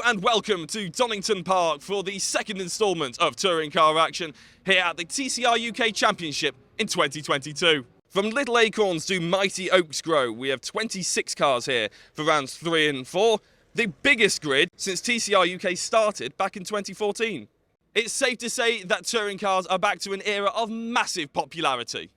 and welcome to Donington Park for the second instalment of touring car action here at the TCR UK Championship in 2022. From little acorns to mighty oaks grow, we have 26 cars here for rounds 3 and 4, the biggest grid since TCR UK started back in 2014. It's safe to say that touring cars are back to an era of massive popularity.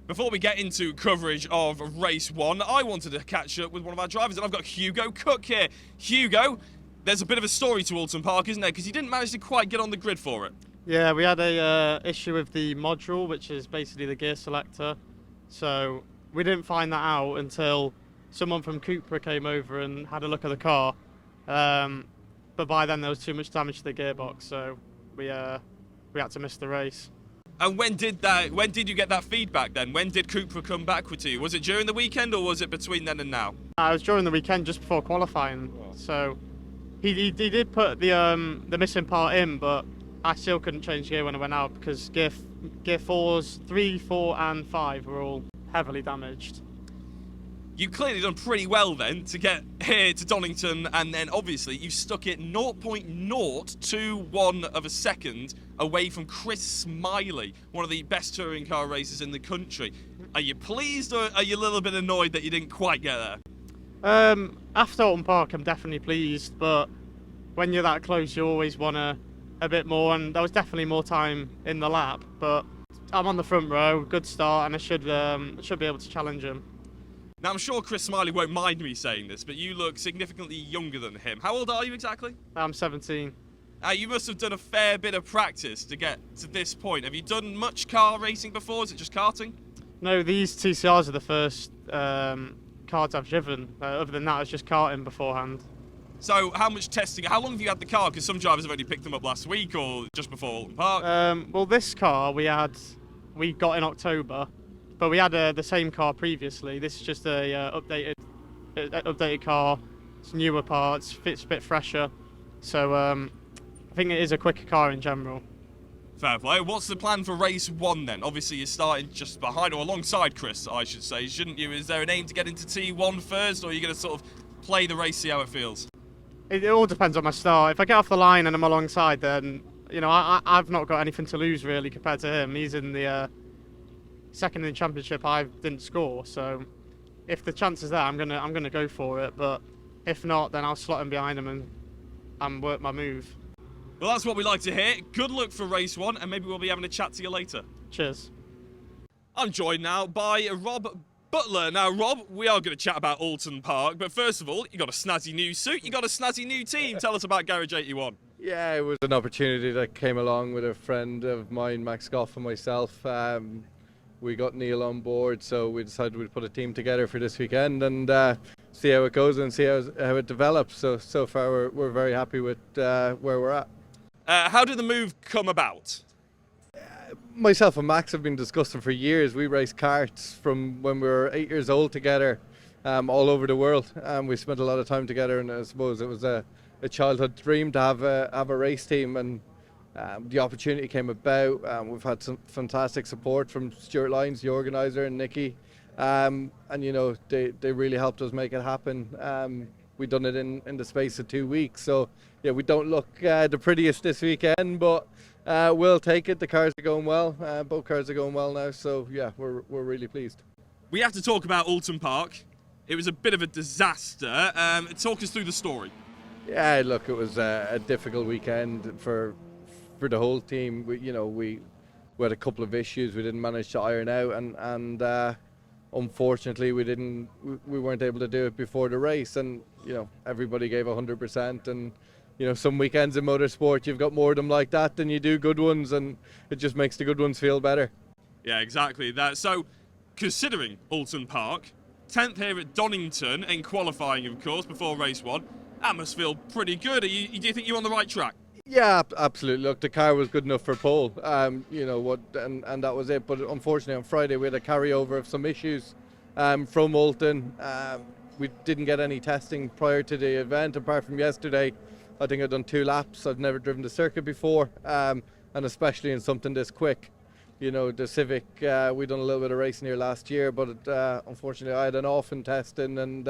Before we get into coverage of race 1, I wanted to catch up with one of our drivers, and I've got Hugo Cook here. Hugo, there's a bit of a story to Alton Park, isn't there? Because you didn't manage to quite get on the grid for it. Yeah, we had a issue with the module, which is basically the gear selector. So we didn't find that out until someone from Cupra came over and had a look at the car. But by then there was too much damage to the gearbox, so we had to miss the race. And when did you get that feedback then? When did Cupra come back with you? Was it during the weekend or was it between then and now? It was during the weekend, just before qualifying. So he did put the missing part in, but I still couldn't change gear when I went out because gear 4s, 3, 4 and 5 were all heavily damaged. You've clearly done pretty well then to get here to Donington, and then obviously you've stuck it 0.021 of a second away from Chris Smiley, one of the best touring car racers in the country. Are you pleased or are you a little bit annoyed that you didn't quite get there? After Alton Park, I'm definitely pleased, but when you're that close, you always want a bit more, and there was definitely more time in the lap, but I'm on the front row, good start, and I should be able to challenge him. Now, I'm sure Chris Smiley won't mind me saying this, but you look significantly younger than him. How old are you exactly? I'm 17. You must have done a fair bit of practice to get to this point. Have you done much car racing before? Is it just karting? No, these TCRs are the first cars I've driven. Other than that, it's just karting beforehand. So how much testing, how long have you had the car? Because some drivers have only picked them up last week or just before Alton Park. Well, this car we got in October. But we had the same car previously. This is just a updated car. It's newer parts, fits a bit fresher. So I think it is a quicker car in general. Fair play. What's the plan for race 1 then? Obviously you're starting just behind or alongside Chris, I should say, shouldn't you? Is there an aim to get into T1 first, or are you going to sort of play the race, see how it feels? It all depends on my start. If I get off the line and I'm alongside, then I've not got anything to lose really compared to him. He's in the second in the championship. I didn't score, so if the chance is there, I'm gonna go for it. But if not, then I'll slot him behind him and work my move. Well, that's what we like to hear. Good luck for race 1, and maybe we'll be having a chat to you later. Cheers. I'm joined now by Rob Butler. Now, Rob, we are going to chat about Alton Park, but first of all, you got a snazzy new suit, you got a snazzy new team. Tell us about Garage 81. Yeah, it was an opportunity that came along with a friend of mine, Max Goff, and myself. We got Neil on board, so we decided we'd put a team together for this weekend and see how it goes and see how it develops. So far we're very happy with where we're at. How did the move come about? Myself and Max have been discussing for years. We raced karts from when we were 8 years old together, all over the world. We spent a lot of time together, and I suppose it was a childhood dream to have a race team, and the opportunity came about. We've had some fantastic support from Stuart Lyons, the organiser, and Nikki, and they really helped us make it happen. We done it in the space of 2 weeks, so yeah, we don't look the prettiest this weekend, but we'll take it. The cars are going well. Both cars are going well now, so yeah, we're really pleased. We have to talk about Alton Park. It was a bit of a disaster. Talk us through the story. Yeah, look, it was a difficult weekend for the whole team. We had a couple of issues we didn't manage to iron out, and unfortunately we weren't able to do it before the race, and everybody gave 100%, and some weekends in motorsport you've got more of them like that than you do good ones, and it just makes the good ones feel better. Yeah, exactly that. So considering Alton Park. 10th here at Donington in qualifying, of course, before race 1. That must feel pretty good. Do you think you're on the right track? Yeah, absolutely. Look, the car was good enough for pole, you know what, and that was it. But unfortunately, on Friday we had a carryover of some issues from Alton. We didn't get any testing prior to the event, apart from yesterday. I think I've done 2 laps. I've never driven the circuit before, and especially in something this quick. You know, the Civic, we done a little bit of racing here last year, but unfortunately I had an off in testing, and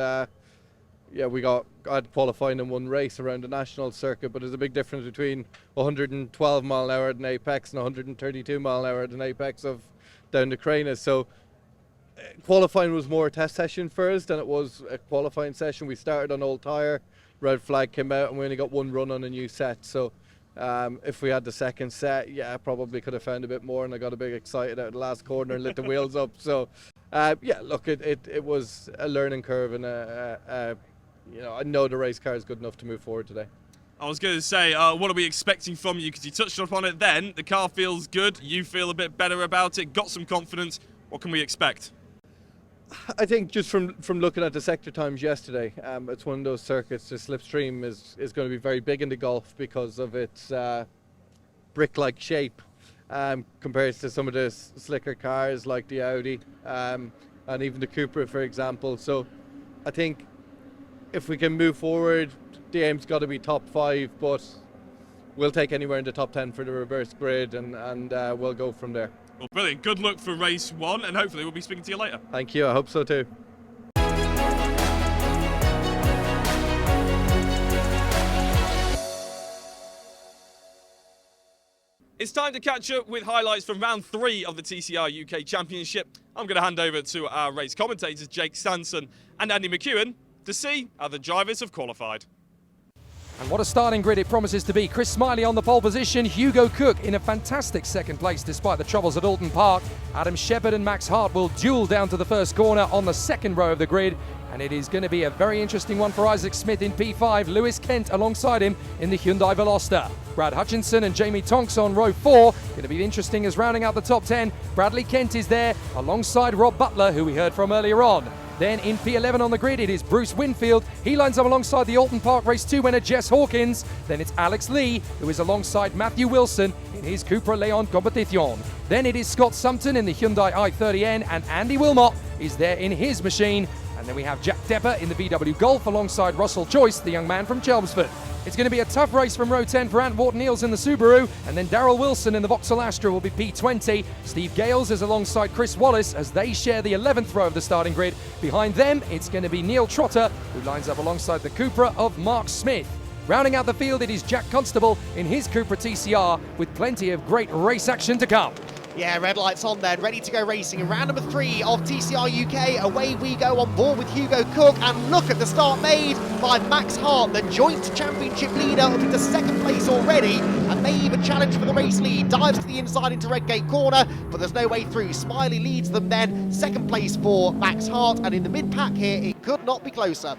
yeah, I had qualifying in 1 race around the national circuit, but there's a big difference between 112 mile an hour at an apex and 132 mile an hour at an apex of down the Cranus. So qualifying was more a test session for us than it was a qualifying session. We started on old tyre, red flag came out, and we only got 1 run on a new set. So if we had the second set, yeah, I probably could have found a bit more, and I got a bit excited out of the last corner and lit the wheels up. So yeah, look, it was a learning curve, and you know, I know the race car is good enough to move forward today. I was going to say, what are we expecting from you? Because you touched upon it then. The car feels good. You feel a bit better about it. Got some confidence. What can we expect? I think just from looking at the sector times yesterday, it's one of those circuits. The slipstream is going to be very big in the Gulf because of its brick-like shape, compared to some of the slicker cars like the Audi and even the Cupra, for example. So I think if we can move forward, the aim's got to be top 5, but we'll take anywhere in the top 10 for the reverse grid, and we'll go from there. Well, brilliant. Good luck for race 1, and hopefully we'll be speaking to you later. Thank you. I hope so too. It's time to catch up with highlights from round 3 of the TCR UK Championship. I'm going to hand over to our race commentators, Jake Stanson and Andy McEwen, to see how the drivers have qualified. And what a starting grid it promises to be. Chris Smiley on the pole position, Hugo Cook in a fantastic second place despite the troubles at Alton Park. Adam Shepherd and Max Hart will duel down to the first corner on the second row of the grid. And it is going to be a very interesting one for Isaac Smith in P5. Lewis Kent alongside him in the Hyundai Veloster. Brad Hutchinson and Jamie Tonks on row 4. Going to be interesting as rounding out the top 10. Bradley Kent is there alongside Rob Butler, who we heard from earlier on. Then in P11 on the grid, it is Bruce Winfield. He lines up alongside the Alton Park Race 2 winner, Jess Hawkins. Then it's Alex Lee, who is alongside Matthew Wilson in his Cupra Leon Competition. Then it is Scott Sumpton in the Hyundai i30N, and Andy Wilmot is there in his machine. And then we have Jack Depper in the VW Golf alongside Russell Joyce, the young man from Chelmsford. It's going to be a tough race from row 10 for Ant Wharton-Eels in the Subaru, and then Darryl Wilson in the Vauxhall Astra will be P20. Steve Gales is alongside Chris Wallace as they share the 11th row of the starting grid. Behind them, it's going to be Neil Trotter, who lines up alongside the Cupra of Mark Smith. Rounding out the field, it is Jack Constable in his Cupra TCR, with plenty of great race action to come. Yeah, red lights on then, ready to go racing. In round number 3 of TCR UK, away we go on board with Hugo Cook, and look at the start made by Max Hart, the joint championship leader, up into second place already, and may even challenge for the race lead. Dives to the inside into Redgate corner, but there's no way through. Smiley leads them then, second place for Max Hart, and in the mid-pack here, it could not be closer.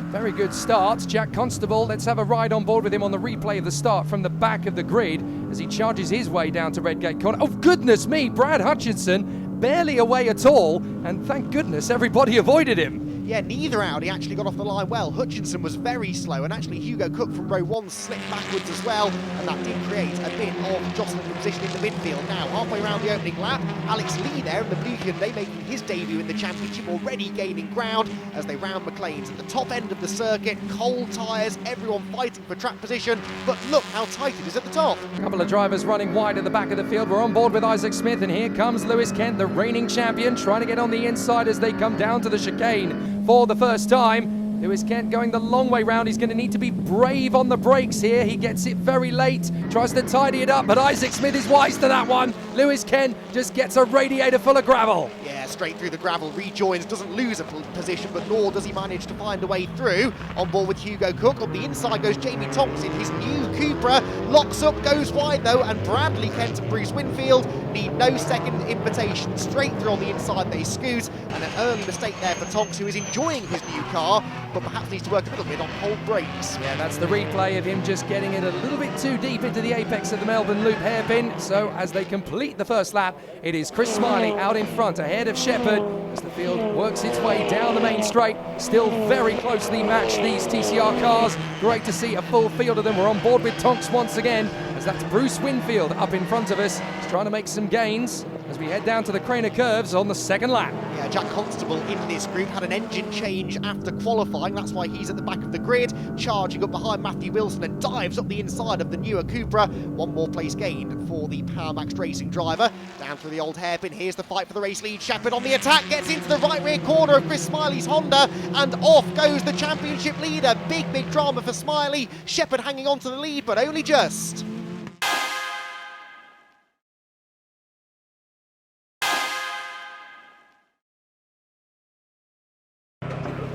Very good start, Jack Constable. Let's have a ride on board with him on the replay of the start from the back of the grid as he charges his way down to Redgate corner. Oh, goodness me, Brad Hutchinson barely away at all, and thank goodness everybody avoided him. Yeah, neither Audi actually got off the line well. Hutchinson was very slow, and actually Hugo Cook from row 1 slipped backwards as well, and that did create a bit of jostling for position in the midfield. Now, halfway around the opening lap, Alex Lee there in the blue Hyundai making his debut in the championship, already gaining ground as they round McLean's at the top end of the circuit. Cold tyres, everyone fighting for track position, but look how tight it is at the top. A couple of drivers running wide at the back of the field. We're on board with Isaac Smith, and here comes Lewis Kent, the reigning champion, trying to get on the inside as they come down to the chicane for the first time. Lewis Kent going the long way round. He's going to need to be brave on the brakes here. He gets it very late, tries to tidy it up, but Isaac Smith is wise to that one. Lewis Kent just gets a radiator full of gravel. Yeah, straight through the gravel, rejoins, doesn't lose a position, but nor does he manage to find a way through. On board with Hugo Cook. On the inside goes Jamie Thompson, his new Cupra. Locks up, goes wide though, and Bradley Kent and Bruce Winfield need no second invitation. Straight through on the inside they scoot, and an early mistake there for Tonks, who is enjoying his new car. but perhaps needs to work a little bit on cold brakes. Yeah, that's the replay of him just getting it a little bit too deep into the apex of the Melbourne Loop hairpin. So as they complete the first lap, it is Chris Smiley out in front ahead of Shepherd as the field works its way down the main straight. Still very closely matched, these TCR cars. Great to see a full field of them. We're on board with Tonks once again, as that's Bruce Winfield up in front of us. He's trying to make some gains as we head down to the Craner curves on the second lap. Yeah, Jack Constable in this group had an engine change after qualifying. That's why he's at the back of the grid, charging up behind Matthew Wilson and dives up the inside of the newer Cupra. One more place gained for the Power Max Racing driver. Down through the old hairpin, here's the fight for the race lead. Shepherd on the attack, gets into the right rear corner of Chris Smiley's Honda, and off goes the championship leader. Big drama for Smiley. Shepherd hanging on to the lead, but only just.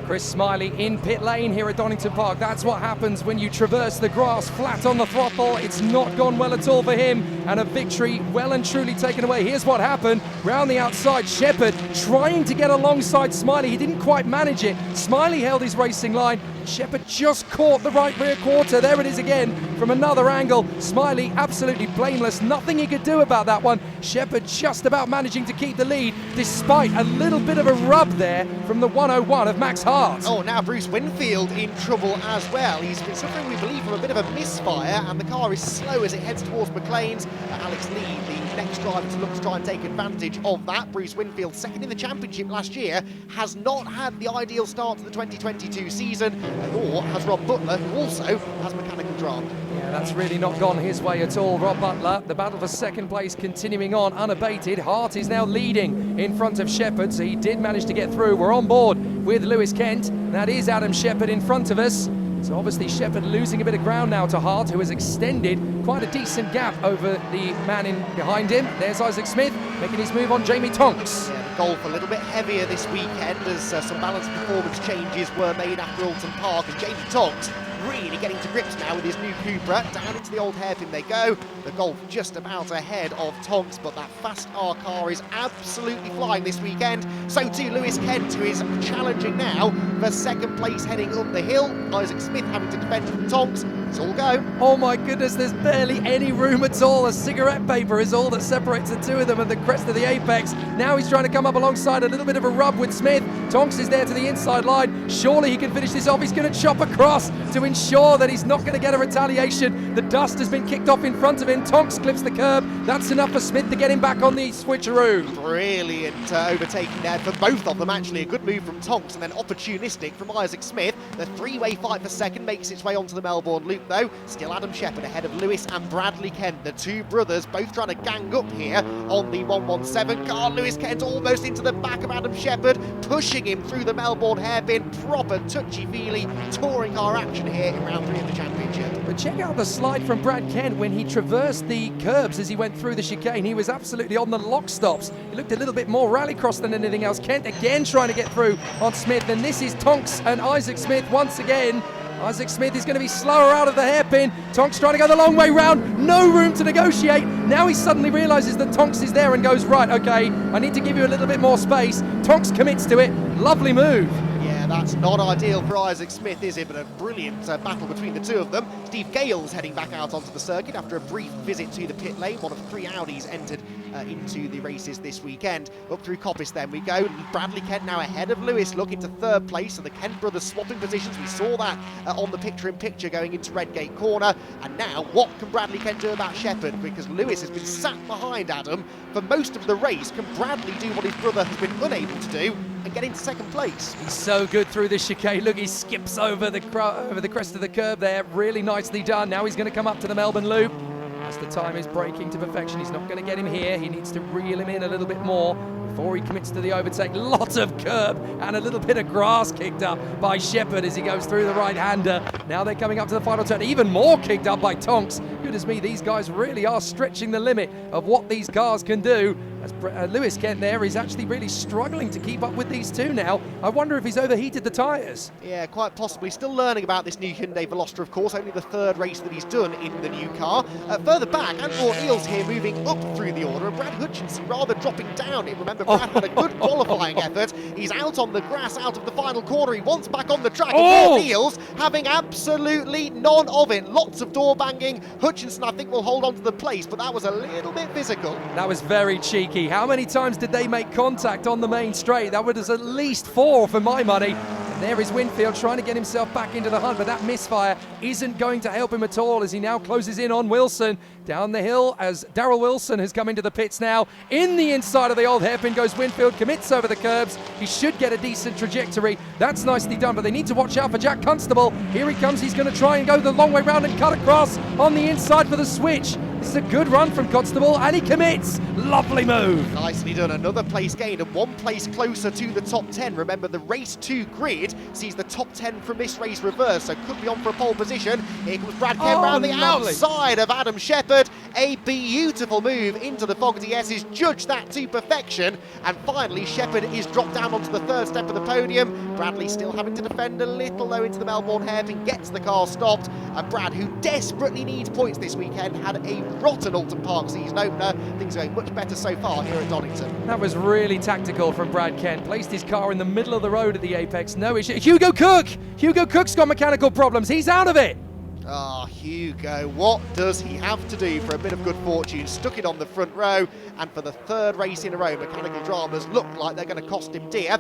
Chris Smiley in pit lane here at Donington Park. That's what happens when you traverse the grass flat on the throttle. It's not gone well at all for him, and a victory well and truly taken away. Here's what happened. Round the outside, Shepherd trying to get alongside Smiley. He didn't quite manage it. Smiley held his racing line. Shepherd just caught the right rear quarter. There it is again from another angle. Smiley absolutely blameless. Nothing he could do about that one. Shepherd just about managing to keep the lead despite a little bit of a rub there from the 101 of Max Hart. Oh, now Bruce Winfield in trouble as well. He's been suffering, we believe, from a bit of a misfire, and the car is slow as it heads towards McLean's. Alex Lee, the next driver to look to try and take advantage of that. Bruce Winfield, second in the championship last year, has not had the ideal start to the 2022 season, nor has Rob Butler, who also has mechanical drama. Yeah, that's really not gone his way at all, Rob Butler. The battle for second place continuing on unabated. Hart is now leading in front of Shepherd, so he did manage to get through. We're on board with Lewis Kent. That is Adam Shepherd in front of us. So obviously Shepherd losing a bit of ground now to Hart, who has extended quite a decent gap over the man in behind him. There's Isaac Smith making his move on Jamie Tonks. Yeah, the Golf a little bit heavier this weekend as some balanced performance changes were made after Alton Park, and Jamie Tonks really getting to grips now with his new Cupra. Down into the old hairpin they go. The Golf just about ahead of Tonks, but that fast R car is absolutely flying this weekend. So too Lewis Kent, who is challenging now for second place heading up the hill. Isaac Smith having to defend from Tonks. It's all go. Oh my goodness, there's barely any room at all. A cigarette paper is all that separates the two of them at the crest of the apex. Now he's trying to come up alongside, a little bit of a rub with Smith. Tonks is there to the inside line. Surely he can finish this off. He's going to chop across to ensure that he's not going to get a retaliation. The dust has been kicked off in front of him. Tonks clips the curb. That's enough for Smith to get him back on the switcheroo. Brilliant overtaking there for both of them. Actually, a good move from Tonks and then opportunistic from Isaac Smith. The three-way fight for second makes its way onto the Melbourne Loop, though. Still Adam Shepherd ahead of Lewis and Bradley Kent, the two brothers, both trying to gang up here on the 117 car. Lewis Kent almost into the back of Adam Shepherd, pushing him through the Melbourne hairpin. Proper touchy-feely touring car action here in round 3 of the championship. But check out the slide from Brad Kent when he traversed the curbs as he went through the chicane. He was absolutely on the lock stops. He looked a little bit more rallycross than anything else. Kent again trying to get through on Smith, and this is Tonks and Isaac Smith once again. Isaac Smith is going to be slower out of the hairpin. Tonks trying to go the long way round. No room to negotiate. Now he suddenly realises that Tonks is there and goes, right, okay, I need to give you a little bit more space. Tonks commits to it. Lovely move. Yeah, that's not ideal for Isaac Smith, is it? But a brilliant battle between the two of them. Steve Gale's heading back out onto the circuit after a brief visit to the pit lane. One of 3 Audis entered into the races this weekend. Up through Coppice then we go. Bradley Kent now ahead of Lewis, looking to third place. So the Kent brothers swapping positions. We saw that on the picture-in-picture going into Redgate Corner. And now, what can Bradley Kent do about Shepherd? Because Lewis has been sat behind Adam for most of the race. Can Bradley do what his brother has been unable to do and get into second place? He's so good through the chicane. Look, he skips over the crest of the curb there. Really nicely done. Now he's going to come up to the Melbourne Loop. As the time is breaking to perfection, he's not going to get him here. He needs to reel him in a little bit more before he commits to the overtake. Lots of curb and a little bit of grass kicked up by Shepherd as he goes through the right-hander. Now they're coming up to the final turn. Even more kicked up by Tonks. Goodness me, these guys really are stretching the limit of what these cars can do. As Lewis Kent there is actually really struggling to keep up with these two now. I wonder if he's overheated the tyres. Yeah, quite possibly. Still learning about this new Hyundai Veloster, of course. Only the third race that he's done in the new car. Further back, Andrew Eels here moving up through the order, and Brad Hutchinson rather dropping down it. Remember, Brad had a good qualifying effort. He's out on the grass, out of the final corner. He wants back on the track. And Eels having absolutely none of it. Lots of door banging. Hutchinson, I think, will hold on to the place, but that was a little bit physical. That was very cheeky. How many times did they make contact on the main straight? That was at least 4 for my money. And there is Winfield trying to get himself back into the hunt, but that misfire isn't going to help him at all as he now closes in on Wilson down the hill as Darrell Wilson has come into the pits now. In the inside of the old hairpin goes Winfield, commits over the curbs. He should get a decent trajectory. That's nicely done, but they need to watch out for Jack Constable. Here he comes. He's going to try and go the long way round and cut across on the inside for the switch. This is a good run from Constable, and he commits. Lovely move. Nicely done. Another place gained and 1 place closer to the top 10. Remember, the race 2 grid sees the top 10 from this race reverse, so could be on for a pole position. Here comes Brad Kent round the outside of Adam Shepherd. A beautiful move into the Fogarty S's, judged that to perfection. And finally, Shepherd is dropped down onto the third step of the podium. Bradley still having to defend a little low into the Melbourne hairpin, gets the car stopped. And Brad, who desperately needs points this weekend, had a rotten Alton Park season opener. Things are going much better so far here at Donington. That was really tactical from Brad Kent. Placed his car in the middle of the road at the apex. No issue. Hugo Cook! Hugo Cook's got mechanical problems. He's out of it. Ah, Hugo, what does he have to do for a bit of good fortune? Stuck it on the front row, and for the third race in a row, mechanical dramas look like they're going to cost him dear.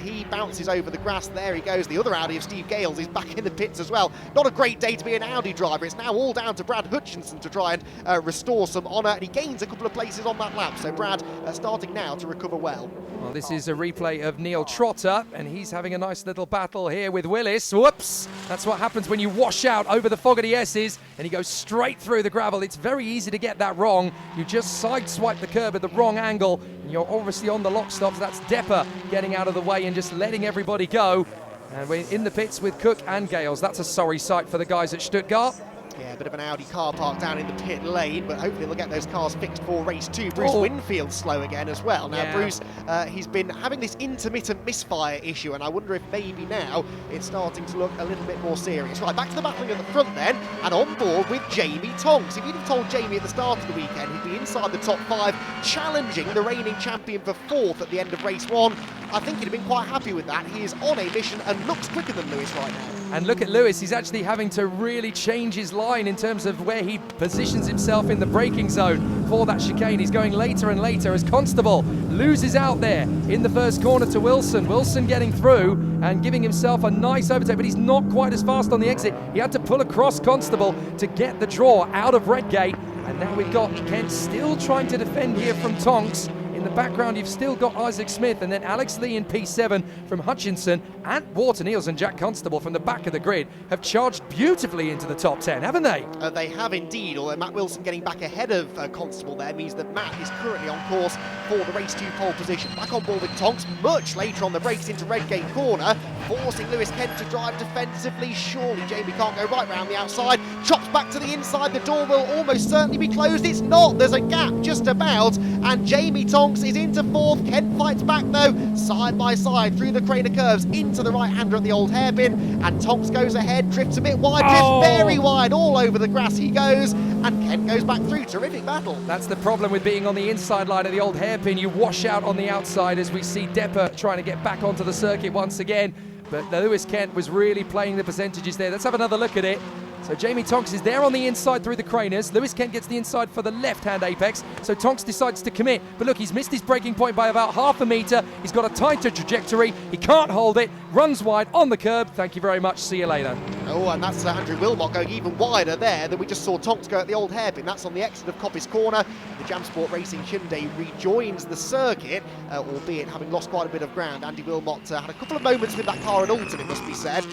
He bounces over the grass. There he goes. The other Audi of Steve Gales is back in the pits as well. Not a great day to be an Audi driver. It's now all down to Brad Hutchinson to try and restore some honour, and he gains a couple of places on that lap. So Brad starting now to recover well. Well, this is a replay of Neil Trotter, and he's having a nice little battle here with Willis. Whoops! That's what happens when you wash out over the Fogarty S's, and he goes straight through the gravel. It's very easy to get that wrong. You just sideswipe the curb at the wrong angle, and you're obviously on the lock stops. That's Depper getting out of the way and just letting everybody go. And we're in the pits with Cook and Gales. That's a sorry sight for the guys at Stuttgart. Yeah, a bit of an Audi car park down in the pit lane, but hopefully they'll get those cars fixed for race 2. Bruce Winfield's slow again as well. Now, Bruce, he's been having this intermittent misfire issue, and I wonder if maybe now it's starting to look a little bit more serious. Right, back to the battling at the front then, and on board with Jamie Tonks. If you'd have told Jamie at the start of the weekend he'd be inside the top 5, challenging the reigning champion for 4th at the end of race 1, I think he'd have been quite happy with that. He is on a mission and looks quicker than Lewis right now. And look at Lewis, he's actually having to really change his line in terms of where he positions himself in the braking zone for that chicane. He's going later and later as Constable loses out there in the first corner to Wilson. Wilson getting through and giving himself a nice overtake, but he's not quite as fast on the exit. He had to pull across Constable to get the draw out of Redgate. And now we've got Kent still trying to defend here from Tonks. In the background, you've still got Isaac Smith and then Alex Lee in P7 from Hutchinson, and Wharton Eels and Jack Constable from the back of the grid have charged beautifully into the top 10, haven't they? They have indeed, although Matt Wilson getting back ahead of Constable there means that Matt is currently on course for the race 2 pole position. Back on board with Tonks, much later on the brakes into Redgate corner, forcing Lewis Kent to drive defensively. Surely Jamie can't go right round the outside, chops back to the inside, the door will almost certainly be closed. It's not, there's a gap just about, and Jamie Tonks is into 4th. Kent fights back though, side by side through the Craner curves into the right-hander at the old hairpin, and Tonks goes ahead, drifts a bit wide, drifts very wide, all over the grass he goes, and Kent goes back through. Terrific battle. That's the problem with being on the inside line of the old hairpin. You wash out on the outside as we see Depper trying to get back onto the circuit once again, but Lewis Kent was really playing the percentages there. Let's have another look at it. So Jamie Tonks is there on the inside through the Craners. Lewis Kent gets the inside for the left-hand apex. So Tonks decides to commit. But look, he's missed his braking point by about half a metre. He's got a tighter trajectory. He can't hold it. Runs wide on the curb. Thank you very much. See you later. Oh, and that's Andrew Wilmot going even wider there than we just saw Tonks go at the old hairpin. That's on the exit of Coppice Corner. The Jam Sport Racing Hyundai rejoins the circuit, albeit having lost quite a bit of ground. Andy Wilmot had a couple of moments with that car in Alton, it must be said.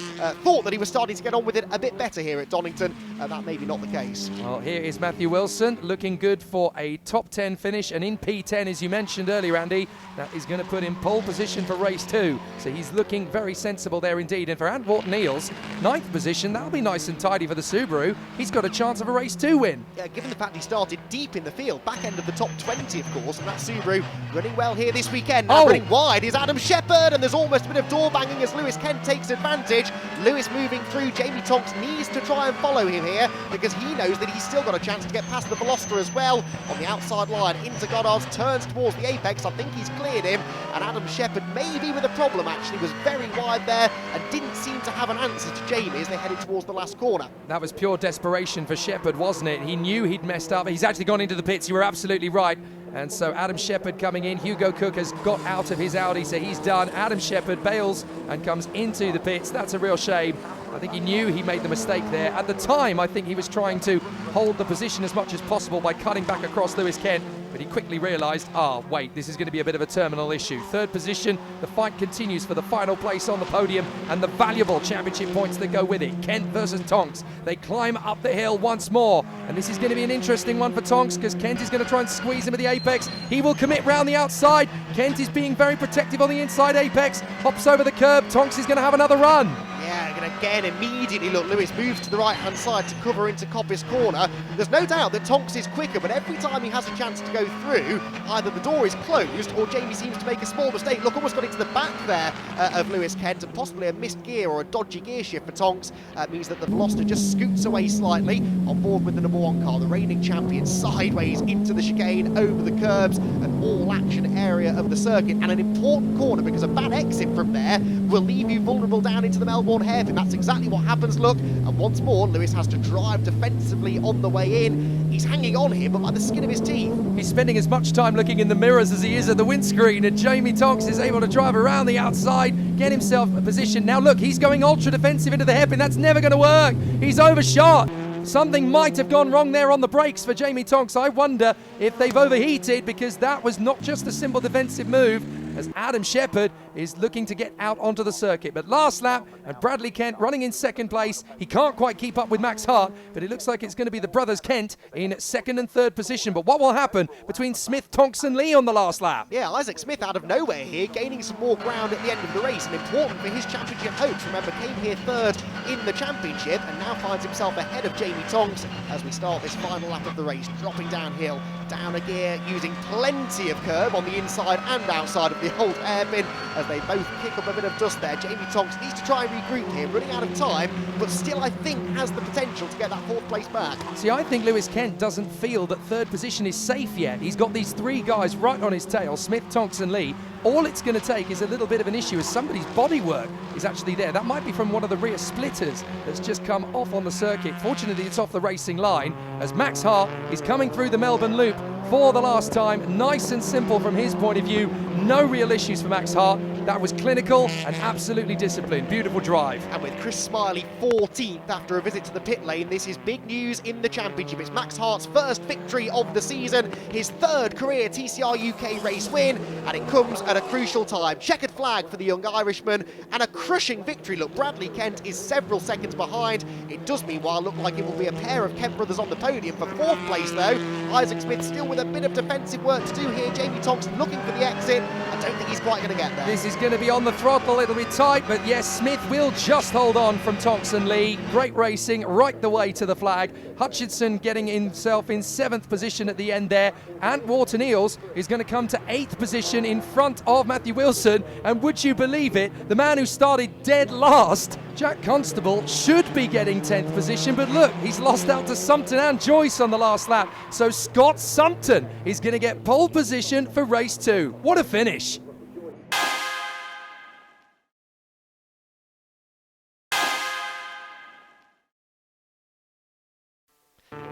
Thought that he was starting to get on with it a bit better here at Donington. That may be not the case. Well, here is Matthew Wilson looking good for a top 10 finish, and in P10, as you mentioned earlier, Andy, that is going to put him pole position for race 2. So he's looking very sensible there indeed. And for Ant Wharton Eels, 9th position. position. That'll be nice and tidy for the Subaru. He's got a chance of a race 2 win. Yeah, given the fact he started deep in the field, back end of the top 20, of course, and that Subaru running well here this weekend. Now running wide is Adam Shepherd, and there's almost a bit of door banging as Lewis Kent takes advantage. Lewis moving through. Jamie Tonks needs to try and follow him here because he knows that he's still got a chance to get past the Veloster as well. On the outside line, into Goddard's, turns towards the apex. I think he's cleared him, and Adam Shepherd, maybe with a problem actually, was very wide there and didn't seem to have an answer to Jamie as they headed towards the last corner. That was pure desperation for Shepherd, wasn't it? He knew he'd messed up. He's actually gone into the pits. You were absolutely right. And so Adam Shepherd coming in. Hugo Cook has got out of his Audi, so he's done. Adam Shepherd bails and comes into the pits. That's a real shame. I think he knew he made the mistake there. At the time, I think he was trying to hold the position as much as possible by cutting back across Lewis Kent, but he quickly realised, wait, this is going to be a bit of a terminal issue. Third position, the fight continues for the final place on the podium and the valuable championship points that go with it. Kent versus Tonks. They climb up the hill once more, and this is going to be an interesting one for Tonks because Kent is going to try and squeeze him at the apex. He will commit round the outside. Kent is being very protective on the inside apex, hops over the curb. Tonks is going to have another run. Yeah, and again, immediately, look, Lewis moves to the right-hand side to cover into Coppice Corner. There's no doubt that Tonks is quicker, but every time he has a chance to go through, either the door is closed or Jamie seems to make a small mistake. Look, almost got into the back there of Lewis Kent, and possibly a missed gear or a dodgy gear shift for Tonks means that the Veloster just scoots away slightly on board with the number 1 car, the reigning champion, sideways into the chicane, over the curbs, an all-action area of the circuit, and an important corner because a bad exit from there will leave you vulnerable down into the Melbourne hairpin. That's exactly what happens, look, and once more Lewis has to drive defensively on the way in. He's hanging on here, but by the skin of his teeth. He's spending as much time looking in the mirrors as he is at the windscreen, and Jamie Tonks is able to drive around the outside, get himself a position. Now look, he's going ultra defensive into the hairpin. That's never going to work. He's overshot. Something might have gone wrong there on the brakes for Jamie Tonks. I wonder if they've overheated, because that was not just a simple defensive move, as Adam Shepherd is looking to get out onto the circuit. But last lap, and Bradley Kent running in second place. He can't quite keep up with Max Hart, but it looks like it's going to be the brothers Kent in second and third position. But what will happen between Smith, Tonks and Lee on the last lap? Yeah, Isaac Smith out of nowhere here, gaining some more ground at the end of the race, and important for his championship hopes. Remember, came here third in the championship and now finds himself ahead of Jamie Tonks as we start this final lap of the race, dropping downhill, down a gear, using plenty of curb on the inside and outside of the old hairpin as they both kick up a bit of dust there. Jamie Tonks needs to try and regroup here, running out of time, but still I think has the potential to get that 4th place back. See, I think Lewis Kent doesn't feel that third position is safe yet. He's got these 3 guys right on his tail, Smith, Tonks and Lee. All it's going to take is a little bit of an issue as somebody's bodywork is actually there. That might be from one of the rear splitters that's just come off on the circuit. Fortunately, it's off the racing line as Max Hart is coming through the Melbourne Loop for the last time. Nice and simple from his point of view. No real issues for Max Hart. That was clinical and absolutely disciplined. Beautiful drive. And with Chris Smiley 14th after a visit to the pit lane, this is big news in the championship. It's Max Hart's first victory of the season, his 3rd career TCR UK race win, and it comes at a crucial time. Checkered flag for the young Irishman and a crushing victory. Look, Bradley Kent is several seconds behind. It does meanwhile look like it will be a pair of Kent brothers on the podium for 4th place though. Isaac Smith still with a bit of defensive work to do here. Jamie Tonks looking for the exit. I don't think he's quite going to get there. This is going to be on the throttle. It'll be tight, but yes, Smith will just hold on from Tonks and Lee. Great racing right the way to the flag. Hutchinson getting himself in 7th position at the end there. And Wharton Eels is going to come to 8th position in front of Matthew Wilson. And would you believe it, the man who started dead last, Jack Constable, should be getting 10th position, but look, he's lost out to Sumpton and Joyce on the last lap. So Scott Sumpton is going to get pole position for race 2. What a finish.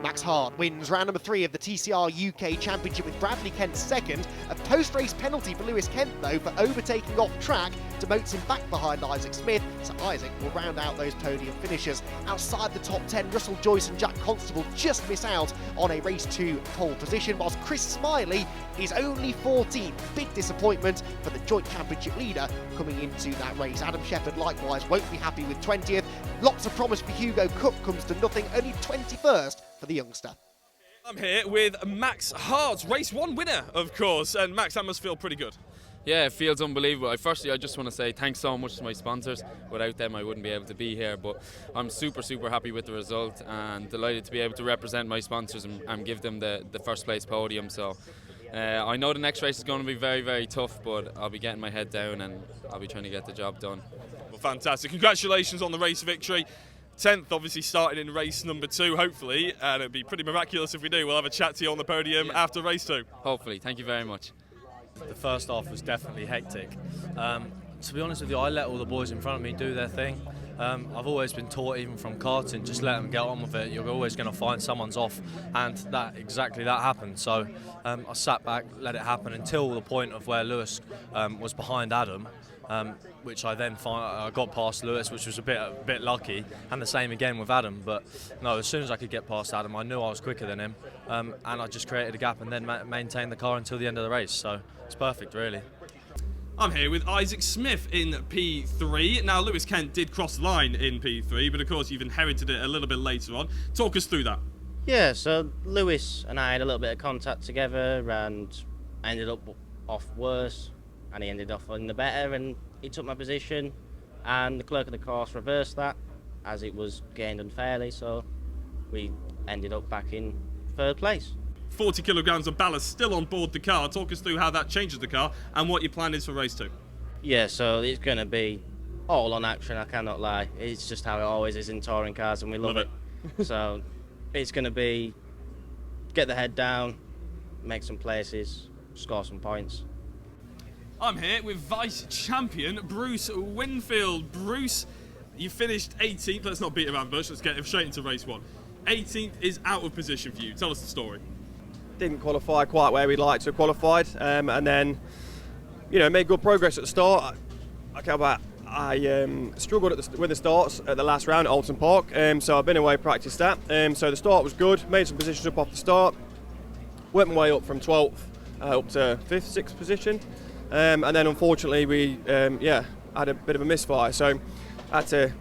Max Hart wins round number 3 of the TCR UK Championship with Bradley Kent 2nd. A post-race penalty for Lewis Kent though for overtaking off track demotes him back behind Isaac Smith, so Isaac will round out those podium finishers. Outside the top 10, Russell Joyce and Jack Constable just miss out on a race 2 pole position, whilst Chris Smiley is only 14th. Big disappointment for the joint championship leader coming into that race. Adam Shepherd likewise won't be happy with 20th. Lots of promise for Hugo Cook comes to nothing, only 21st for the youngster. I'm here with Max Hart, race 1 winner, of course. And Max, that must feel pretty good. Yeah, it feels unbelievable. Firstly, I just want to say thanks so much to my sponsors. Without them, I wouldn't be able to be here. But I'm super happy with the result and delighted to be able to represent my sponsors and give them the first place podium. So I know the next race is going to be very tough, but I'll be getting my head down and I'll be trying to get the job done. Well, fantastic. Congratulations on the race victory. 10th obviously starting in race number 2, hopefully, and it'd be pretty miraculous if we do. We'll have a chat to you on the podium after race 2. Hopefully. Thank you very much. The first half was definitely hectic. To be honest with you, I let all the boys in front of me do their thing. I've always been taught, even from karting, just let them get on with it. You're always going to find someone's off, and exactly that happened. So I sat back, let it happen until the point of where Lewis was behind Adam, which I then I got past Lewis, which was a bit lucky, and the same again with Adam. But no, as soon as I could get past Adam, I knew I was quicker than him, and I just created a gap and then maintained the car until the end of the race. So it's perfect, really. I'm here with Isaac Smith in P3. Now, Lewis Kent did cross the line in P3, but of course you've inherited it a little bit later on. Talk us through that. Yeah, so Lewis and I had a little bit of contact together, and I ended up off worse, and he ended off in the better, and he took my position, and the clerk of the course reversed that as it was gained unfairly, so we ended up back in 3rd place. 40 kilograms of ballast still on board the car. Talk us through how that changes the car and what your plan is for race 2. Yeah, so it's going to be all on action, I cannot lie. It's just how it always is in touring cars, and we love it. So it's going to be get the head down, make some places, score some points. I'm here with vice champion Bruce Winfield. Bruce, you finished 18th. Let's not beat around the bush. Let's get straight into race 1. 18th is out of position for you. Tell us the story. Didn't qualify quite where we'd like to have qualified, and then, made good progress at the start. I struggled with the starts at the last round at Donington Park, so I've been away, practiced that. So the start was good, made some positions up off the start, went my way up from 12th up to 5th, 6th position, and then unfortunately we had a bit of a misfire, so I had to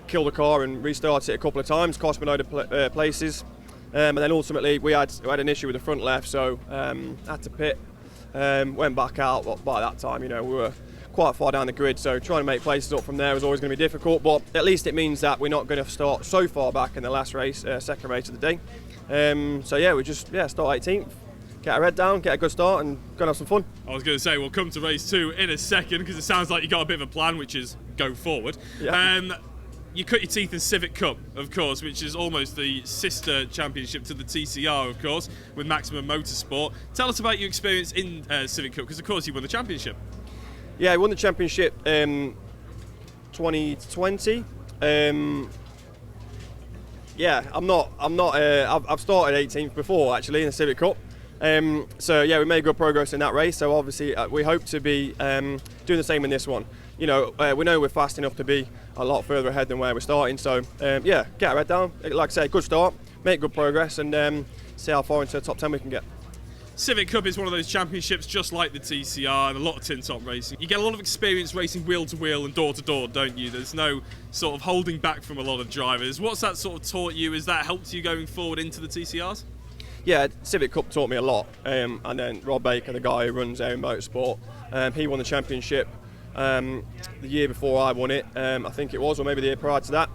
kill the car and restart it a couple of times, cost me a load of places. And then ultimately we had an issue with the front left, so had to pit, went back out. But by that time, we were quite far down the grid, so trying to make places up from there was always going to be difficult. But at least it means that we're not going to start so far back in the last race, second race of the day. So yeah, we just start 18th, get our head down, get a good start, and go and have some fun. I was going to say we'll come to race 2 in a second because it sounds like you got a bit of a plan, which is go forward. Yeah. You cut your teeth in Civic Cup, of course, which is almost the sister championship to the TCR, of course, with Maximum Motorsport. Tell us about your experience in Civic Cup, because of course you won the championship. Yeah, I won the championship 2020. I've started 18th before actually in the Civic Cup. So yeah, we made good progress in that race. So obviously we hope to be doing the same in this one. We know we're fast enough to be a lot further ahead than where we're starting. So get our head down. Like I say, good start, make good progress, and see how far into the top 10 we can get. Civic Cup is one of those championships just like the TCR and a lot of tin top racing. You get a lot of experience racing wheel to wheel and door to door, don't you? There's no sort of holding back from a lot of drivers. What's that sort of taught you? Has that helped you going forward into the TCRs? Yeah, Civic Cup taught me a lot. And then Rob Baker, the guy who runs Air Motorsport, he won the championship the year before I won it, I think it was, or maybe the year prior to that.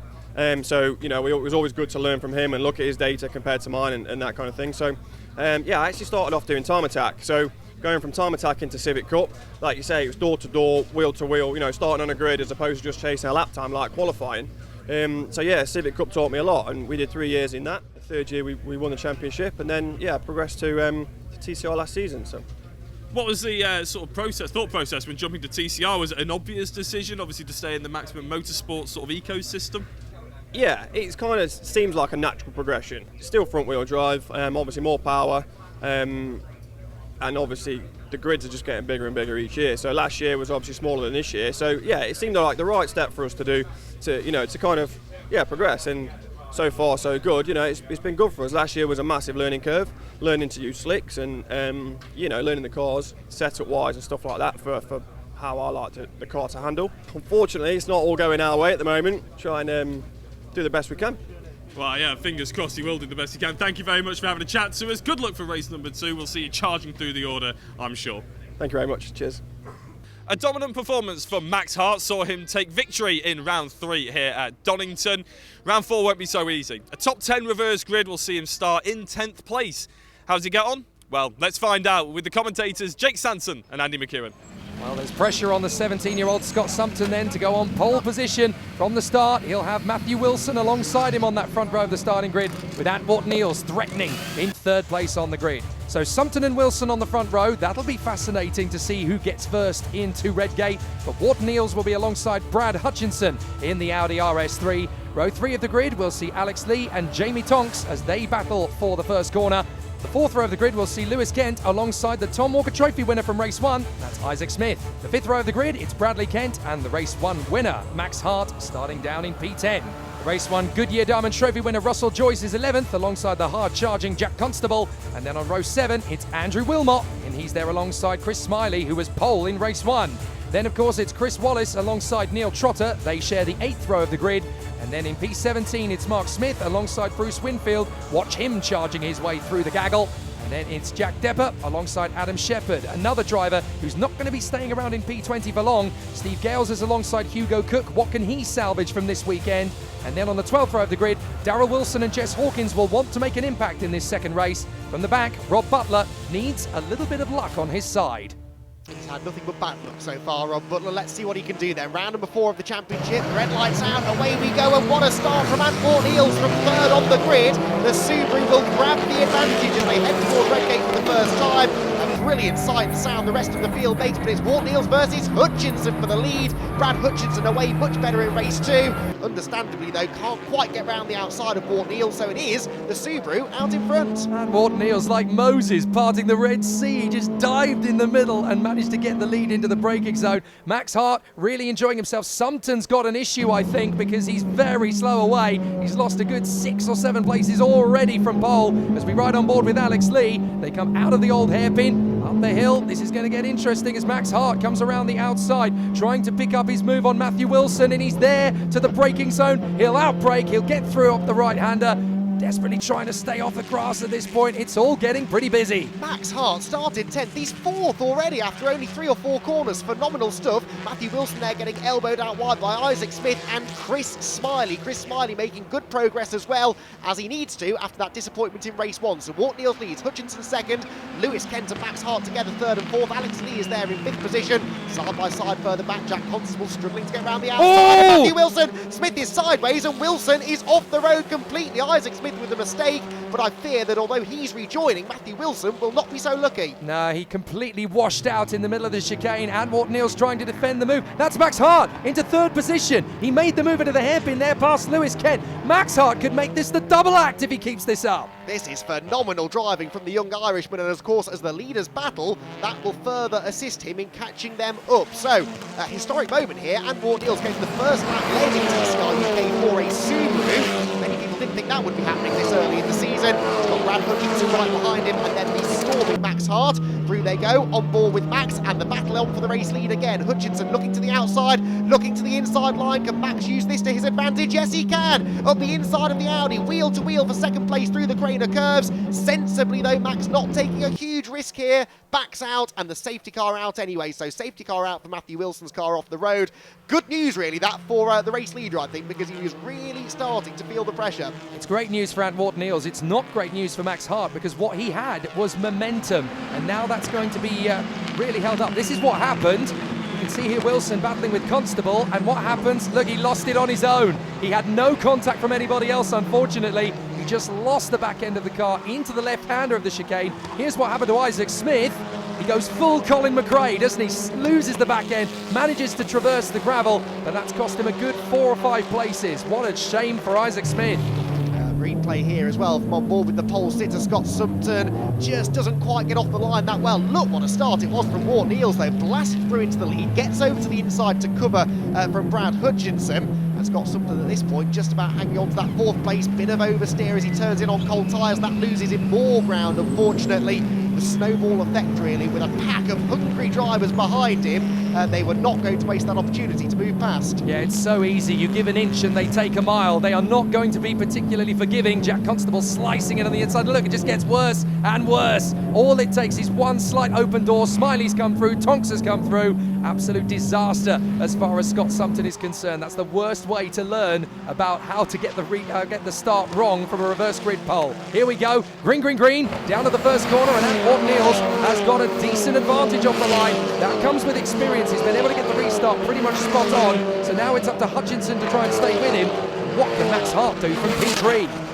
So it was always good to learn from him and look at his data compared to mine and that kind of thing. So I actually started off doing time attack. So going from time attack into Civic Cup, like you say, it was door to door, wheel to wheel, starting on a grid as opposed to just chasing a lap time like qualifying. So yeah, Civic Cup taught me a lot, and we did 3 years in that. The 3rd year we won the championship, and then progressed to TCR last season. So. What was the thought process when jumping to TCR? Was it an obvious decision, obviously, to stay in the Maximum Motorsport sort of ecosystem? Yeah, it kind of seems like a natural progression. Still front wheel drive, obviously more power, and obviously the grids are just getting bigger and bigger each year. So last year was obviously smaller than this year. So yeah, it seemed like the right step for us to do to kind of progress. And so far so good. It's been good for us. Last year was a massive learning curve, learning to use slicks and learning the cars setup wise and stuff like that for how I like the car to handle. Unfortunately, it's not all going our way at the moment. Try and do the best we can. Well, yeah, fingers crossed you will do the best you can. Thank you very much for having a chat to us. Good luck for race number 2. We'll see you charging through the order, I'm sure. Thank you very much. Cheers. A dominant performance from Max Hart saw him take victory in round 3 here at Donington. Round 4 won't be so easy. A top 10 reverse grid will see him start in 10th place. How does he get on? Well, let's find out with the commentators Jake Sanson and Andy McEwen. Well, there's pressure on the 17-year-old Scott Sumpton then to go on pole position from the start. He'll have Matthew Wilson alongside him on that front row of the starting grid, with Ant Wharton-Eales threatening in 3rd place on the grid. So Sumpton and Wilson on the front row. That'll be fascinating to see who gets first into Redgate. But Wharton-Eales will be alongside Brad Hutchinson in the Audi RS3. Row 3 of the grid will see Alex Lee and Jamie Tonks as they battle for the first corner. The 4th row of the grid will see Lewis Kent alongside the Tom Walker Trophy winner from race 1, that's Isaac Smith. The 5th row of the grid, it's Bradley Kent and the race 1 winner, Max Hart, starting down in P10. The race 1 Goodyear Diamond Trophy winner Russell Joyce is 11th alongside the hard-charging Jack Constable. And then on row 7, it's Andrew Wilmot, and he's there alongside Chris Smiley, who was pole in race 1. Then, of course, it's Chris Wallace alongside Neil Trotter. They share the 8th row of the grid. And then in P17, it's Mark Smith alongside Bruce Winfield. Watch him charging his way through the gaggle. And then it's Jack Depper alongside Adam Shepherd, another driver who's not going to be staying around in P20 for long. Steve Gales is alongside Hugo Cook. What can he salvage from this weekend? And then on the 12th row of the grid, Darrell Wilson and Jess Hawkins will want to make an impact in this second race. From the back, Rob Butler needs a little bit of luck on his side. He's had nothing but bad luck so far, Rob Butler. Let's see what he can do then. Round number 4 of the championship. Red lights out, away we go, and what a start from Ant Wharton-Eales from 3rd on the grid. The Subaru will grab the advantage as they head towards Redgate for the first time. A brilliant sight and sound the rest of the field makes, but it's Wharton-Eales versus Hutchinson for the lead. Brad Hutchinson away much better in race 2. Understandably though, can't quite get round the outside of Wharton-Eales, so it is the Subaru out in front. And Wharton-Eales, like Moses parting the Red Sea, just dived in the middle and managed to get the lead into the braking zone. Max Hart really enjoying himself. Sumpton's got an issue, I think, because he's very slow away. He's lost a good 6 or 7 places already from pole. As we ride on board with Alex Lee, they come out of the old hairpin, up the hill. This is going to get interesting as Max Hart comes around the outside, trying to pick up his move on Matthew Wilson, and he's there to the braking zone. He'll outbrake, he'll get through up the right-hander. Desperately trying to stay off the grass at this point. It's all getting pretty busy. Max Hart started 10th. He's 4th already after only 3 or 4 corners. Phenomenal stuff. Matthew Wilson there getting elbowed out wide by Isaac Smith and Chris Smiley. Chris Smiley making good progress as well, as he needs to after that disappointment in race 1. So Wharton-Eales leads, Hutchinson 2nd, Lewis Kent and Max Hart together 3rd and 4th. Alex Lee is there in 5th position. Side by side further back, Jack Constable struggling to get around the outside. Oh! Matthew Wilson, Smith is sideways and Wilson is off the road completely. Isaac Smith with a mistake, but I fear that although he's rejoining, Matthew Wilson will not be so lucky. No, he completely washed out in the middle of the chicane, and Wharton-Eales trying to defend the move. That's Max Hart into 3rd position. He made the move into the hairpin there past Lewis Kent. Max Hart could make this the double act if he keeps this up. This is phenomenal driving from the young Irishman, and of course as the leaders battle, that will further assist him in catching them up. So, a historic moment here, and Wharton-Eales getting the first lap led in TCR UK for a Subaru. Many people didn't think that would be happening this early in the season. It's got Brad Hutchinson right behind him, and then the storming Max Hart. Through they go, on board with Max, and the battle on for the race lead again. Hutchinson looking to the outside, looking to the inside line. Can Max use this to his advantage? Yes, he can. Up the inside of the Audi, wheel to wheel for 2nd place through the Craner curves. Sensibly though, Max not taking a huge risk here. Backs out, and the safety car out anyway. So safety car out for Matthew Wilson's car off the road. Good news really that for the race leader, I think, because he was really starting to feel the pressure. It's great news for Ant Wharton-Eales. It's not great news for Max Hart, because what he had was momentum, and now that's going to be really held up. This is what happened. You can see here Wilson battling with Constable, and what happens? Look, he lost it on his own. He had no contact from anybody else, unfortunately. He just lost the back end of the car into the left-hander of the chicane. Here's what happened to Isaac Smith. He goes full Colin McRae, doesn't he? Loses the back end, manages to traverse the gravel, but that's cost him a good 4 or 5 places. What a shame for Isaac Smith. Replay here as well from on board with the pole sitter Scott Sumpton. Just doesn't quite get off the line that well. Look what a start it was from Wharton-Eales though. Blasted through into the lead, gets over to the inside to cover from Brad Hutchinson. And Scott Sumpton at this point just about hanging on to that 4th place. Bit of oversteer as he turns in on cold tyres. That loses him more ground, unfortunately. The snowball effect really, with a pack of hungry drivers behind him. they were not going to waste that opportunity to move past. Yeah, it's so easy. You give an inch and they take a mile. They are not going to be particularly forgiving. Jack Constable slicing it on the inside. Look, it just gets worse and worse. All it takes is one slight open door. Smiley's come through. Tonks has come through. Absolute disaster as far as Scott Sumpton is concerned. That's the worst way to learn about how to get the start wrong from a reverse grid pole. Here we go. Green, green, green. Down to the first corner, and Antwort Niels has got a decent advantage off the line. That comes with experience. He's been able to get the restart pretty much spot on. So now it's up to Hutchinson to try and stay with him. What can Max Hart do from P3?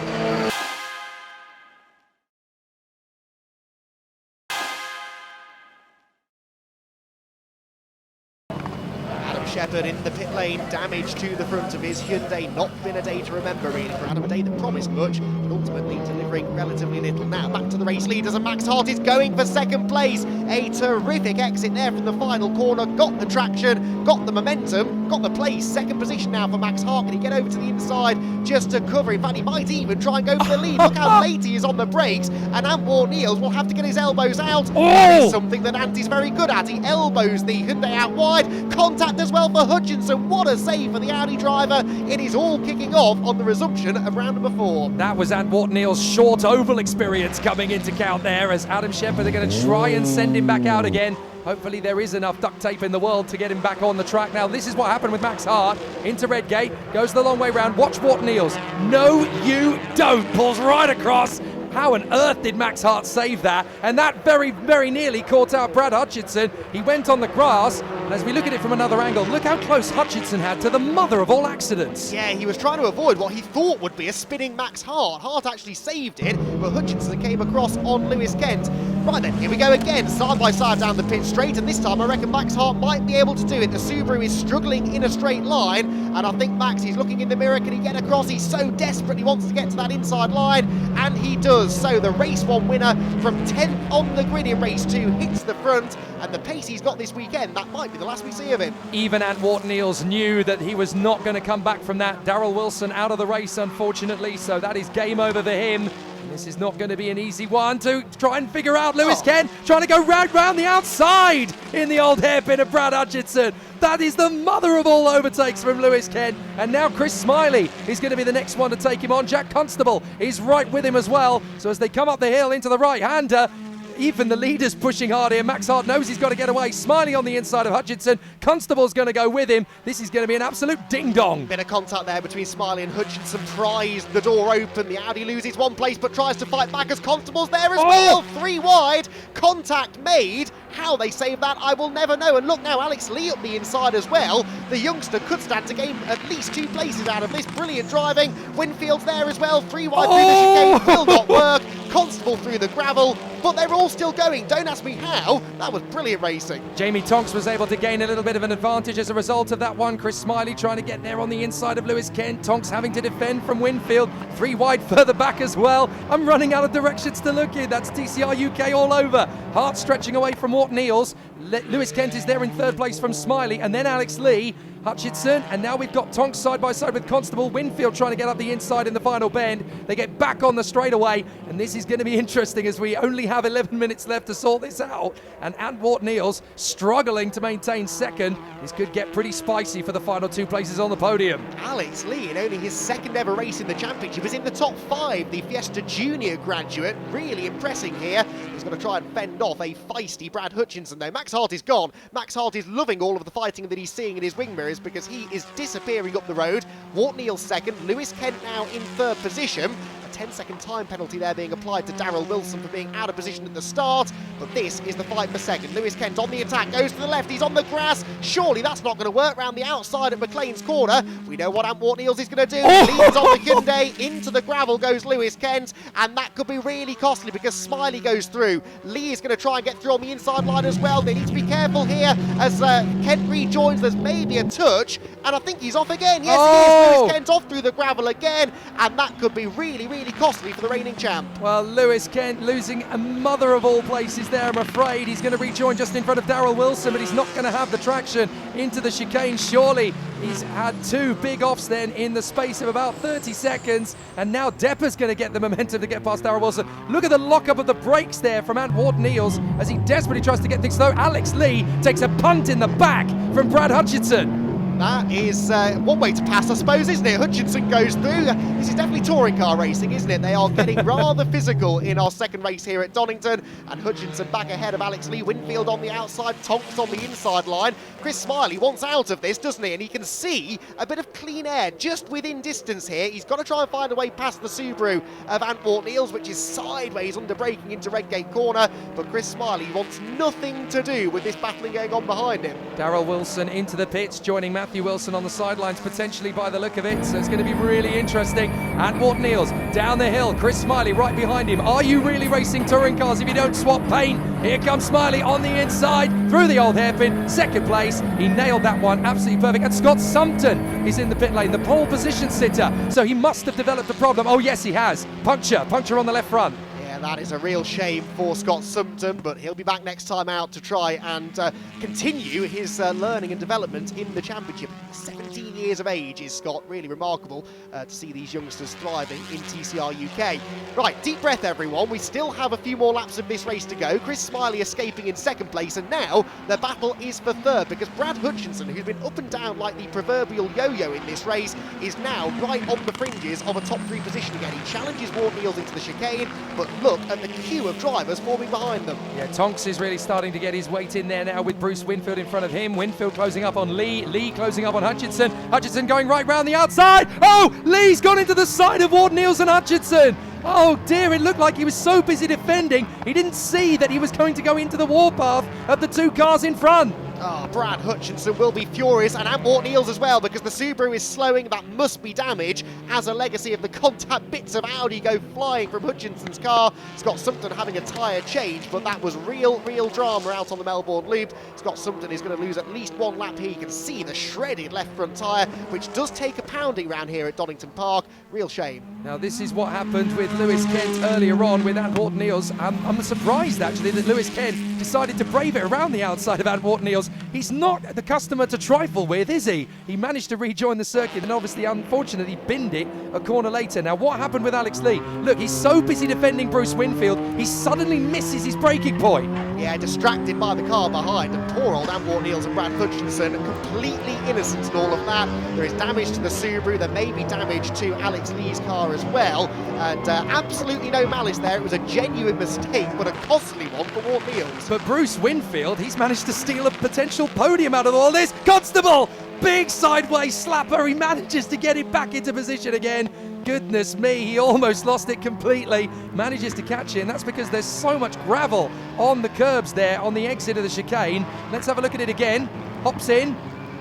Shepherd in the pit lane, damage to the front of his Hyundai. Not been a day to remember really for Adam, a day that promised much, but ultimately delivering relatively little. Now back to the race leaders, and Max Hart is going for second place. A terrific exit there from the final corner, got the traction, got the momentum, got the place. Second position now for Max Hart. Can he get over to the inside just to cover? In fact, he might even try and go for the lead. Look how late he is on the brakes, and Antwort Niels will have to get his elbows out. That is something that Anti's very good at. He elbows the Hyundai out wide. Contact as well for Hutchinson. What a save for the Audi driver. It is all kicking off on the resumption of round number 4. That was Antwort Niels' short oval experience coming into count there, as Adam Shepherd are going to try and send him back out again. Hopefully there is enough duct tape in the world to get him back on the track. Now this is what happened with Max Hart. Into Redgate, goes the long way round. Watch Wart Niels. No, you don't. Pulls right across. How on earth did Max Hart save that? And that very, very nearly caught out Brad Hutchinson. He went on the grass, and as we look at it from another angle, look how close Hutchinson had to the mother of all accidents. Yeah, he was trying to avoid what he thought would be a spinning Max Hart. Hart actually saved it, but Hutchinson came across on Lewis Kent. Right then, here we go again, side by side down the pit straight, and this time I reckon Max Hart might be able to do it. The Subaru is struggling in a straight line, and I think Max, he's looking in the mirror. Can he get across? He so desperately wants to get to that inside line, and he does. So the race 1 winner from 10th on the grid in race 2 hits the front, and the pace he's got this weekend, that might be the last we see of him. Even Antwort Niels knew that he was not going to come back from that. Darrell Wilson out of the race, unfortunately, so that is game over for him. This is not going to be an easy one to try and figure out. Lewis Kent trying to go round the outside in the old hairpin of Brad Hutchinson. That is the mother of all overtakes from Lewis Kent. And now Chris Smiley is going to be the next one to take him on. Jack Constable is right with him as well. So as they come up the hill into the right-hander, even the leader's pushing hard here. Max Hart knows he's got to get away. Smiley on the inside of Hutchinson. Constable's going to go with him. This is going to be an absolute ding-dong. Bit of contact there between Smiley and Hutchinson. Pries the door open. The Audi loses one place but tries to fight back as Constable's there as well. 3 wide. Contact made. How they save that, I will never know. And look now, Alex Lee up the inside as well. The youngster could stand to gain at least 2 places out of this. Brilliant driving. Winfield's there as well. 3 wide through the chicane will not work. Constable through the gravel, but they're all still going. Don't ask me how. That was brilliant racing. Jamie Tonks was able to gain a little bit of an advantage as a result of that one. Chris Smiley trying to get there on the inside of Lewis Kent. Tonks having to defend from Winfield. 3 wide further back as well. I'm running out of directions to look in. That's TCR UK all over. Hart stretching away from Wart Niels. Lewis Kent is there in 3rd place from Smiley, and then Alex Lee. Hutchinson, and now we've got Tonks side by side with Constable. Winfield trying to get up the inside in the final bend. They get back on the straightaway, and this is going to be interesting as we only have 11 minutes left to sort this out. And Antwort Niels struggling to maintain 2nd. This could get pretty spicy for the final 2 places on the podium. Alex Lee, in only his 2nd ever race in the championship, is in the top 5. The Fiesta Junior graduate, really impressing here. He's going to try and fend off a feisty Brad Hutchinson though. Max Hart is gone. Max Hart is loving all of the fighting that he's seeing in his wing mirrors, because he is disappearing up the road. Wart Niels 2nd, Lewis Kent now in 3rd position. A 10-second time penalty there being applied to Darrell Wilson for being out of position at the start, but this is the fight for 2nd. Lewis Kent on the attack, goes to the left, he's on the grass. Surely that's not going to work round the outside at McLean's corner. We know what Antwort Niels is going to do. Leads on the Hyundai, into the gravel goes Lewis Kent, and that could be really costly because Smiley goes through. Lee is going to try and get through on the inside line as well. They need to be careful here as Kent rejoins. There's maybe a touch, and I think he's off again. Yes, he is. Lewis Kent off through the gravel again, and that could be really, really absolutely costly for the reigning champ. Well, Lewis Kent losing a mother of all places there, I'm afraid. He's going to rejoin just in front of Darrell Wilson, but he's not going to have the traction into the chicane, surely. He's had two big offs then in the space of about 30 seconds, and now Depper's going to get the momentum to get past Darrell Wilson. Look at the lockup of the brakes there from Ant Wharton-Eales as he desperately tries to get things slow. Alex Lee takes a punt in the back from Brad Hutchinson. That is one way to pass, I suppose, isn't it? Hutchinson goes through. This is definitely touring car racing, isn't it? They are getting rather physical in our second race here at Donington. And Hutchinson back ahead of Alex Lee. Winfield on the outside, Tonks on the inside line. Chris Smiley wants out of this, doesn't he? And he can see a bit of clean air just within distance here. He's got to try and find a way past the Subaru of Ant Wharton-Eales, which is sideways under braking into Redgate Corner. But Chris Smiley wants nothing to do with this battling going on behind him. Darrell Wilson into the pits, joining Matthew Wilson on the sidelines potentially by the look of it, so it's going to be really interesting. And Wharton-Eales down the hill, Chris Smiley right behind him. Are you really racing touring cars if you don't swap paint? Here comes Smiley on the inside through the old hairpin, second place. He nailed that one, absolutely perfect. And Scott Sumpton is in the pit lane, the pole position sitter, so he must have developed a problem. Oh yes, he has. Puncture on the left front. That is a real shame for Scott Sumpton, but he'll be back next time out to try and continue his learning and development in the championship. 17 years of age is Scott. Really remarkable to see these youngsters thriving in TCR UK. Right, deep breath everyone. We still have a few more laps of this race to go. Chris Smiley escaping in second place, and now the battle is for third, because Brad Hutchinson, who's been up and down like the proverbial yo-yo in this race, is now right on the fringes of a top three position again. He challenges Wharton-Eales into the chicane, but look at the queue of drivers forming behind them. Yeah, Tonks is really starting to get his weight in there now with Bruce Winfield in front of him. Winfield closing up on Lee. Lee closing up on Hutchinson. Hutchinson going right round the outside. Oh, Lee's gone into the side of Wharton-Eales and Hutchinson. Oh dear, it looked like he was so busy defending, he didn't see that he was going to go into the warpath of the two cars in front. Oh, Brad Hutchinson will be furious, and Ant Wharton-Eales as well, because the Subaru is slowing. That must be damage, as a legacy of the contact bits of Audi go flying from Hutchinson's car. Scott Sumpton having a tyre change, but that was real drama out on the Melbourne Loop. Scott Sumpton is going to lose at least one lap here. You can see the shredded left front tyre, which does take a pounding round here at Donington Park. Real shame. Now this is what happened with Lewis Kent earlier on with Ant Wharton-Eales. I'm surprised actually that Lewis Kent decided to brave it around the outside of Ant Wharton-Eales. He's not the customer to trifle with, is he? He managed to rejoin the circuit and obviously, unfortunately, binned it a corner later. Now, what happened with Alex Lee? Look, he's so busy defending Bruce Winfield, he suddenly misses his braking point. Yeah, distracted by the car behind, and poor old Ant Wharton-Eales and Brad Hutchinson, completely innocent in all of that. There is damage to the Subaru, there may be damage to Alex Lee's car as well, and absolutely no malice there. It was a genuine mistake, but a costly one for Wharton-Eales. But Bruce Winfield, he's managed to steal a potential podium out of all this. Constable, big sideways slapper. He manages to get it back into position again. Goodness me, he almost lost it completely. Manages to catch it, and that's because there's so much gravel on the curbs there on the exit of the chicane. Let's have a look at it again. Hops in,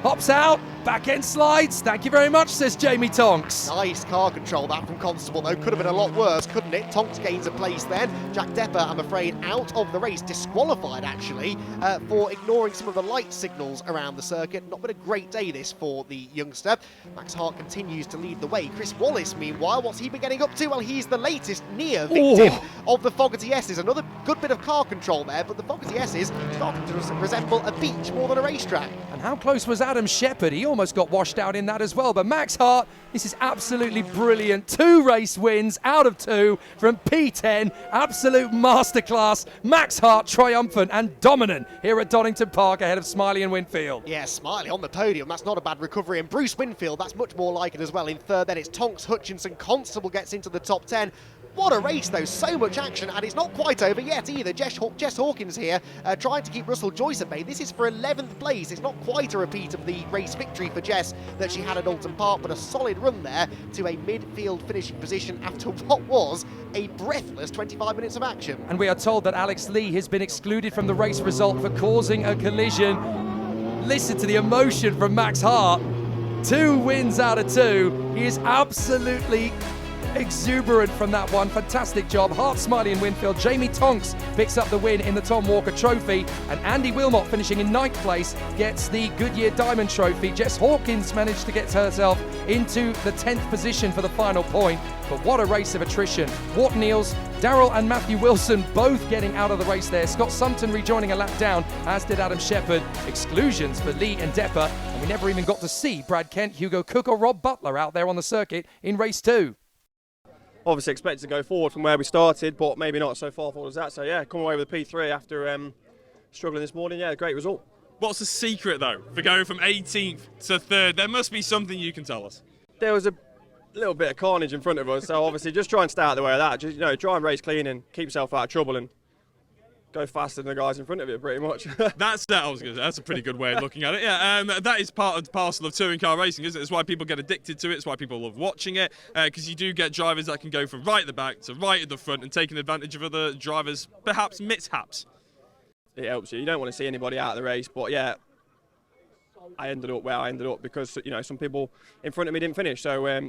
hops out. Back end slides, thank you very much, says Jamie Tonks. Nice car control that from Constable, though. Could have been a lot worse, couldn't it? Tonks gains a place then. Jack Depper, I'm afraid, out of the race, disqualified actually, for ignoring some of the light signals around the circuit. Not been a great day this for the youngster. Max Hart continues to lead the way. Chris Wallace, meanwhile, what's he been getting up to? Well, he's the latest near victim of the Fogarty S's. Another good bit of car control there, but the Fogarty S's starting to resemble a beach more than a racetrack. And how close was Adam Shepherd? He almost got washed out in that as well. But Max Hart, this is absolutely brilliant. 2 race wins out of 2 from P10. Absolute masterclass. Max Hart triumphant and dominant here at Donington Park ahead of Smiley and Winfield. Yeah, Smiley on the podium. That's not a bad recovery. And Bruce Winfield, that's much more like it as well in third. Then it's Tonks, Hutchinson, Constable gets into the top 10. What a race though, so much action, and it's not quite over yet either. Jess Hawkins here trying to keep Russell Joyce at bay. This is for 11th place. It's not quite a repeat of the race victory for Jess that she had at Alton Park, but a solid run there to a midfield finishing position after what was a breathless 25 minutes of action. And we are told that Alex Lee has been excluded from the race result for causing a collision. Listen to the emotion from Max Hart. 2 wins out of 2. He is absolutely exuberant from that one. Fantastic job. Hart, Smiley and Winfield. Jamie Tonks picks up the win in the Tom Walker Trophy. And Andy Wilmot, finishing in 9th place, gets the Goodyear Diamond Trophy. Jess Hawkins managed to get herself into the 10th position for the final point. But what a race of attrition. Wart Neals, Darrell and Matthew Wilson both getting out of the race there. Scott Sumpton rejoining a lap down, as did Adam Shepherd. Exclusions for Lee and Depper. And we never even got to see Brad Kent, Hugo Cook or Rob Butler out there on the circuit in race 2. Obviously expected to go forward from where we started, but maybe not so far forward as that. So yeah, come away with a P3 after struggling this morning. Yeah, great result. What's the secret though for going from 18th to 3rd? There must be something you can tell us. There was a little bit of carnage in front of us, so obviously just try and stay out of the way of that. Just try and race clean and keep yourself out of trouble and go faster than the guys in front of you, pretty much. That's a pretty good way of looking at it. Yeah, that is part and parcel of touring car racing, isn't it? It's why people get addicted to it. It's why people love watching it, because you do get drivers that can go from right at the back to right at the front and taking advantage of other drivers' perhaps mishaps. It helps you. You don't want to see anybody out of the race, but yeah, I ended up where I ended up because some people in front of me didn't finish, so had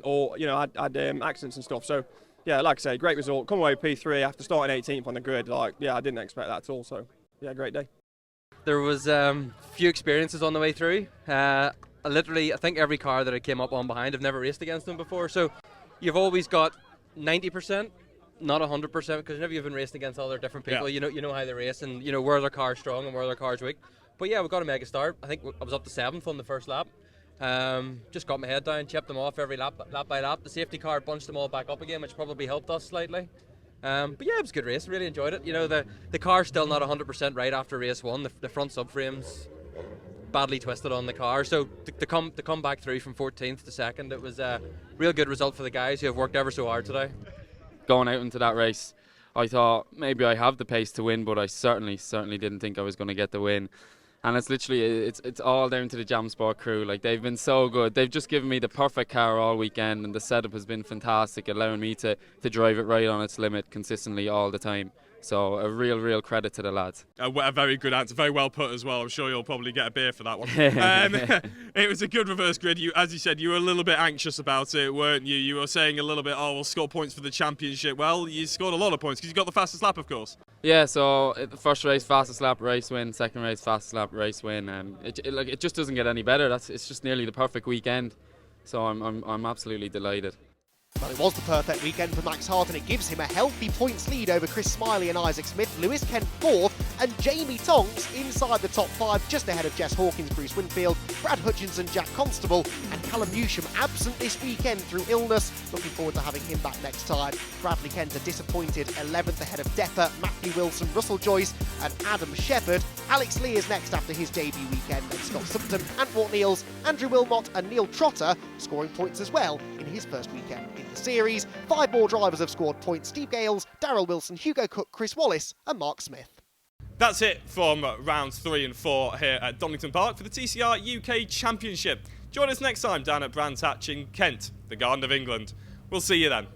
accidents and stuff. So yeah, like I say, great result. Come away with P3 after starting 18th on the grid. I didn't expect that at all. So yeah, great day. There was a few experiences on the way through. I think every car that I came up on behind, I've never raced against them before. So you've always got 90%, not 100%, because whenever you've been racing against all their different people, yeah. you know how they race and where their car's strong and where their car's weak. But yeah, we got a mega start. I think I was up to 7th on the first lap. Just got my head down, chipped them off every lap by lap. The safety car bunched them all back up again, which probably helped us slightly. But yeah, it was a good race. Really enjoyed it. The car's still not 100% right after race 1. The front subframe's badly twisted on the car. So to come back through from 14th to 2nd, it was a real good result for the guys who have worked ever so hard today. Going out into that race, I thought maybe I have the pace to win, but I certainly didn't think I was going to get the win. And it's literally, it's all down to the Jam Sport crew. Like, they've been so good. They've just given me the perfect car all weekend, and the setup has been fantastic, allowing me to drive it right on its limit consistently all the time. So a real credit to the lads. A very good answer, very well put as well. I'm sure you'll probably get a beer for that one. It was a good reverse grid. As you said, you were a little bit anxious about it, weren't you? You were saying a little bit, we'll score points for the championship. Well, you scored a lot of points because you got the fastest lap, of course. Yeah, so the first race, fastest lap, race win. Second race, fastest lap, race win. It just doesn't get any better. It's just nearly the perfect weekend. So I'm absolutely delighted. Well, it was the perfect weekend for Max Hart, and it gives him a healthy points lead over Chris Smiley and Isaac Smith, Lewis Kent 4th, and Jamie Tonks inside the top 5, just ahead of Jess Hawkins, Bruce Winfield, Brad Hutchinson, Jack Constable, and Callum Newsham absent this weekend through illness. Looking forward to having him back next time. Bradley Kent a disappointed 11th ahead of Depper, Matthew Wilson, Russell Joyce, and Adam Shepherd. Alex Lee is next after his debut weekend, and Scott Sumpton, Ant Wart Neals, Andrew Wilmot, and Neil Trotter scoring points as well in his first weekend in the series. 5 more drivers have scored points: Steve Gales, Darrell Wilson, Hugo Cook, Chris Wallace and Mark Smith. That's it from rounds 3 and 4 here at Donington Park for the TCR UK Championship. Join us next time down at Brands Hatch in Kent, the Garden of England. We'll see you then.